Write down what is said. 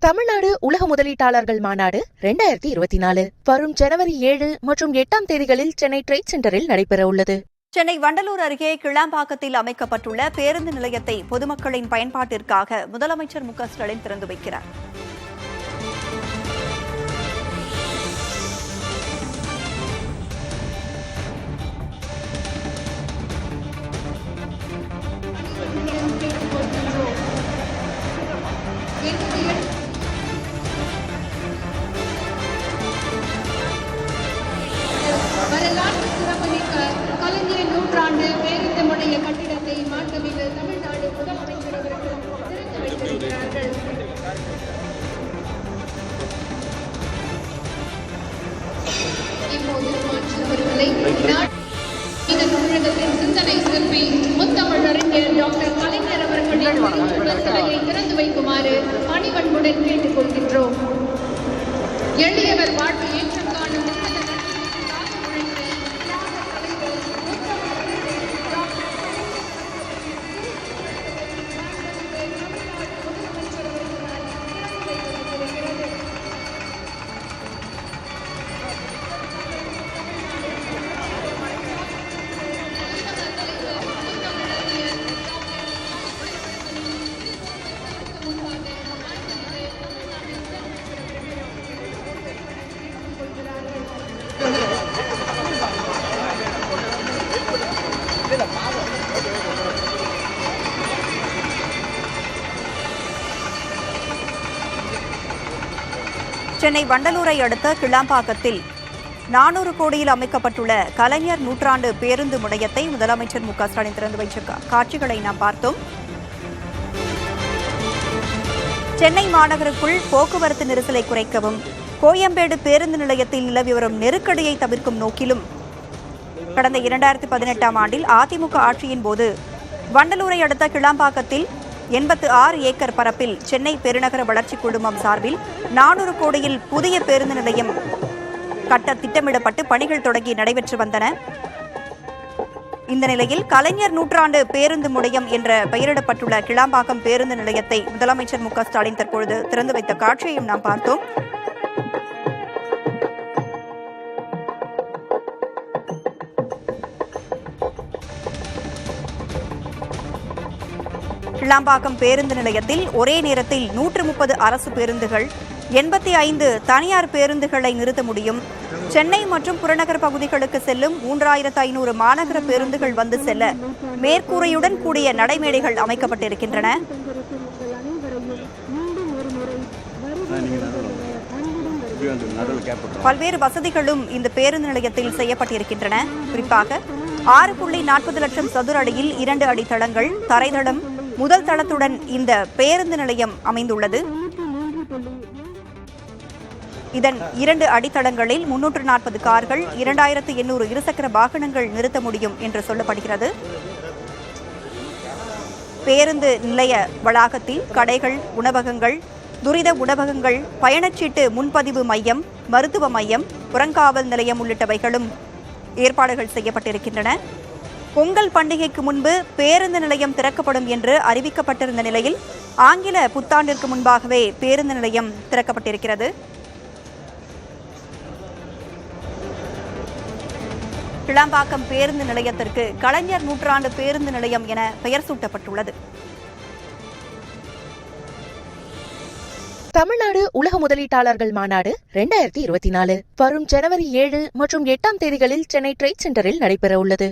தமிழ்நாடு உலக முதலீட்டாளர்கள் மாநாடு 2024 வரும் ஜனவரி 7 மற்றும் 8 தேதிகளில் சென்னை ட்ரேட் சென்டரில் நடைபெற உள்ளது. சென்னை வண்டலூர் அருகே கிளாம்பாக்கத்தில் அமைக்கப்பட்டுள்ள பேருந்து நிலையத்தை பொதுமக்களின் பயன்பாட்டிற்காக முதலமைச்சர் மு க ஸ்டாலின் திறந்து வைக்கிறார். வரலாற்று சிறப்புமிக்க கலைஞர் நூற்றாண்டு பேருந்து முனைய கட்டிடத்தை மாண்புமிகு தமிழ்நாடு முதலமைச்சர் அவர்கள் திறந்து வைத்திருக்கிறார்கள். இப்போது மாற்றவர்களை தமிழகத்தின் சிந்தனை சிற்பி முத்தமிழறிஞர் டாக்டர் கலைஞர் அவர்களின் சிலையை திறந்து வைக்குமாறு பணிவன்புடன் கேட்டுக் கொள்கின்றோம். எளியவர் வாழ்வு ஏற்றம் காணும் சென்னை வண்டலூரை அடுத்த கிளாம்பாக்கத்தில் 400 கோடியில் அமைக்கப்பட்டுள்ள கலைஞர் நூற்றாண்டு பேருந்து முனையத்தை முதலமைச்சர் மு க ஸ்டாலின் திறந்து வைத்த காட்சிகளை நாம் பார்த்தோம். சென்னை மாநகருக்குள் போக்குவரத்து நெரிசலை குறைக்கவும் கோயம்பேடு பேருந்து நிலையத்தில் நிலவி வரும் நெருக்கடியை தவிர்க்கும் நோக்கிலும் கடந்த 2018ஆம் ஆண்டில் அதிமுக ஆட்சியின் போது வண்டலூரை அடுத்த கிளாம்பாக்கத்தில் 86 ஏக்கர் பரப்பில் சென்னை பெருநகர வளர்ச்சி குழுமம் சார்பில் 400 கோடியில் புதிய பேருந்து நிலையம் கட்ட திட்டமிடப்பட்டு பணிகள் தொடங்கி நடைபெற்று வந்தன. இந்த நிலையில் கலைஞர் நூற்றாண்டு பேருந்து முனையம் என்ற பெயரிடப்பட்டுள்ள கிளாம்பாக்கம் பேருந்து நிலையத்தை முதலமைச்சர் மு க ஸ்டாலின் தற்பொழுது திறந்து வைத்த காட்சியையும் நாம் பார்த்தோம். கிளாம்பாக்கம் பேருந்து நிலையத்தில் ஒரே நேரத்தில் 130 அரசு பேருந்துகள் 85 தனியார் பேருந்துகளை நிறுத்த முடியும். சென்னை மற்றும் புறநகர் பகுதிகளுக்கு செல்லும் 3500 மாநகர பேருந்துகள் வந்து செல்ல மேற்கூரையுடன் கூடிய நடைமேடைகள் அமைக்கப்பட்டிருக்கின்றன. பல்வேறு வசதிகளும் இந்த பேருந்து நிலையத்தில் செய்யப்பட்டிருக்கின்றன. குறிப்பாக 6.40 லட்சம் சதுர அடியில் 2 அடி தளங்கள், தரைதளம், முதல் தளத்துடன் இந்த பேருந்து நிலையம் அமைந்துள்ளது. இதன் 2 அடித்தளங்களில் 340 கார்கள், 2800 இருசக்கர வாகனங்கள் நிறுத்த முடியும் என்று சொல்லப்படுகிறது. பேருந்து நிலைய வளாகத்தில் கடைகள், உணவகங்கள், துரித உணவகங்கள், பயணச்சீட்டு முன்பதிவு மையம், மருத்துவ மையம், புறங்காவல் நிலையம் உள்ளிட்டவைகளும் ஏற்பாடுகள் செய்யப்பட்டிருக்கின்றன. பொங்கல் பண்டிகைக்கு முன்பு பேருந்து நிலையம் திறக்கப்படும் என்று அறிவிக்கப்பட்டிருந்த நிலையில் ஆங்கில புத்தாண்டிற்கு முன்பாகவே பேருந்து நிலையம் திறக்கப்பட்டிருக்கிறது. கிளாம்பாக்கம் பேருந்து நிலையத்திற்கு கலைஞர் நூற்றாண்டு பேருந்து நிலையம் என பெயர் சூட்டப்பட்டுள்ளது. தமிழ்நாடு உலக முதலீட்டாளர்கள் மாநாடு 2024 வரும் ஜனவரி 7 மற்றும் 8 தேதிகளில் சென்னை ட்ரேட் சென்டரில் நடைபெற உள்ளது.